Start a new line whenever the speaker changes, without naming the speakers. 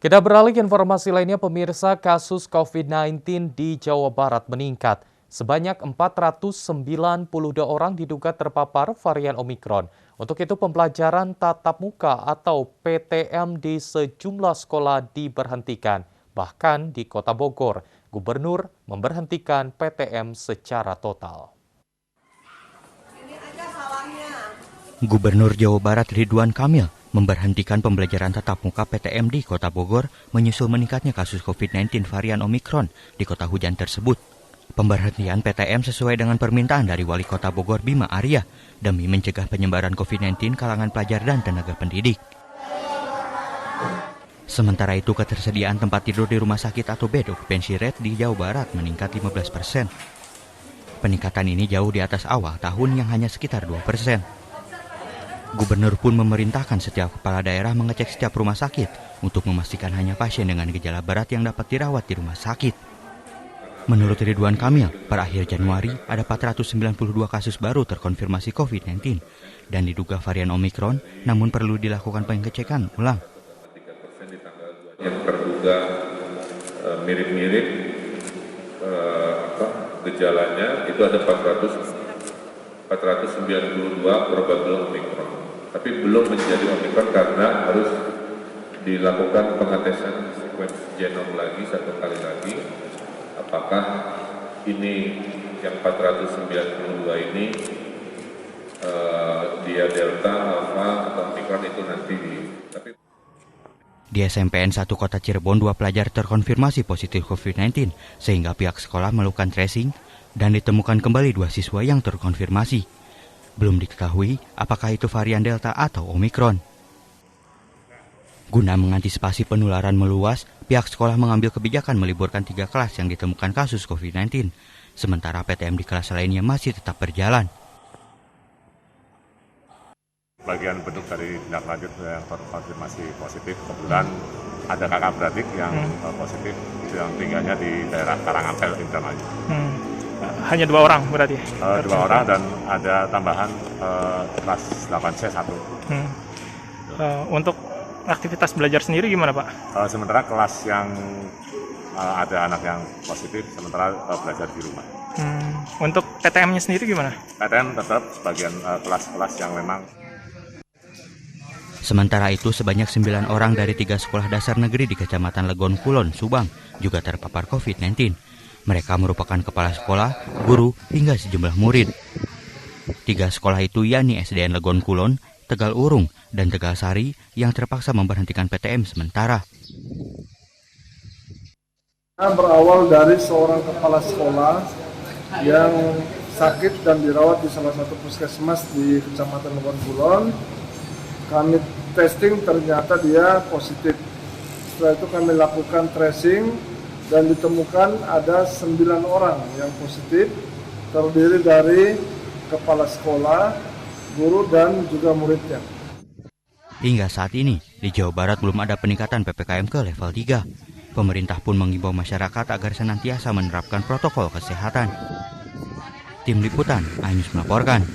Kita beralih ke informasi lainnya, pemirsa. Kasus COVID-19 di Jawa Barat meningkat. Sebanyak 492 orang diduga terpapar varian Omikron. Untuk itu pembelajaran tatap muka atau PTM di sejumlah sekolah diberhentikan. Bahkan di Kota Bogor, Gubernur memberhentikan PTM secara total.
Gubernur Jawa Barat Ridwan Kamil memberhentikan pembelajaran tatap muka PTM di Kota Bogor menyusul meningkatnya kasus COVID-19 varian Omikron di kota hujan tersebut. Pemberhentian PTM sesuai dengan permintaan dari Wali Kota Bogor Bima Arya demi mencegah penyebaran COVID-19 kalangan pelajar dan tenaga pendidik. Sementara itu, ketersediaan tempat tidur di rumah sakit atau bed occupancy rate di Jawa Barat meningkat 15%. Peningkatan ini jauh di atas awal tahun yang hanya sekitar 2%. Gubernur pun memerintahkan setiap kepala daerah mengecek setiap rumah sakit untuk memastikan hanya pasien dengan gejala berat yang dapat dirawat di rumah sakit. Menurut Ridwan Kamil, per akhir Januari ada 492 kasus baru terkonfirmasi COVID-19 dan diduga varian Omikron, namun perlu dilakukan pengecekan ulang.
Yang terduga mirip-mirip gejalanya itu ada 492 probable Omikron. Tapi belum menjadi Omikron karena harus dilakukan pengetesan sekuens genom lagi satu kali lagi. Apakah ini yang 492 ini dia Delta, Alpha, atau Omikron itu nanti
Di SMPN 1 Kota Cirebon, 2 pelajar terkonfirmasi positif COVID-19 sehingga pihak sekolah melakukan tracing dan ditemukan kembali 2 siswa yang terkonfirmasi. Belum diketahui apakah itu varian Delta atau Omikron. Guna mengantisipasi penularan meluas, pihak sekolah mengambil kebijakan meliburkan 3 kelas yang ditemukan kasus COVID-19, sementara PTM di kelas lainnya masih tetap berjalan.
Bagian bentuk dari tindak lanjut yang terkonfirmasi positif, kebetulan ada kakak beradik yang positif, yang tinggalnya di daerah Karangampel, Indramayu.
Hanya 2 orang berarti?
2 orang dan ada tambahan kelas 8C 1.
Untuk aktivitas belajar sendiri gimana Pak?
Sementara kelas yang ada anak yang positif, sementara belajar di rumah.
Untuk PTM-nya sendiri gimana?
PTM tetap sebagian kelas-kelas yang memang.
Sementara itu, sebanyak 9 orang dari 3 sekolah dasar negeri di Kecamatan Legon Kulon, Subang, juga terpapar COVID-19. Mereka merupakan kepala sekolah, guru, hingga sejumlah murid. 3 sekolah itu yakni SDN Legon Kulon, Tegal Urung, dan Tegal Sari yang terpaksa memberhentikan PTM sementara.
Berawal dari seorang kepala sekolah yang sakit dan dirawat di salah satu puskesmas di Kecamatan Legon Kulon. Kami testing, ternyata dia positif. Setelah itu kami lakukan tracing dan ditemukan ada 9 orang yang positif, terdiri dari kepala sekolah, guru, dan juga muridnya.
Hingga saat ini, di Jawa Barat belum ada peningkatan PPKM ke level 3. Pemerintah pun mengimbau masyarakat agar senantiasa menerapkan protokol kesehatan. Tim Liputan, Ainus melaporkan.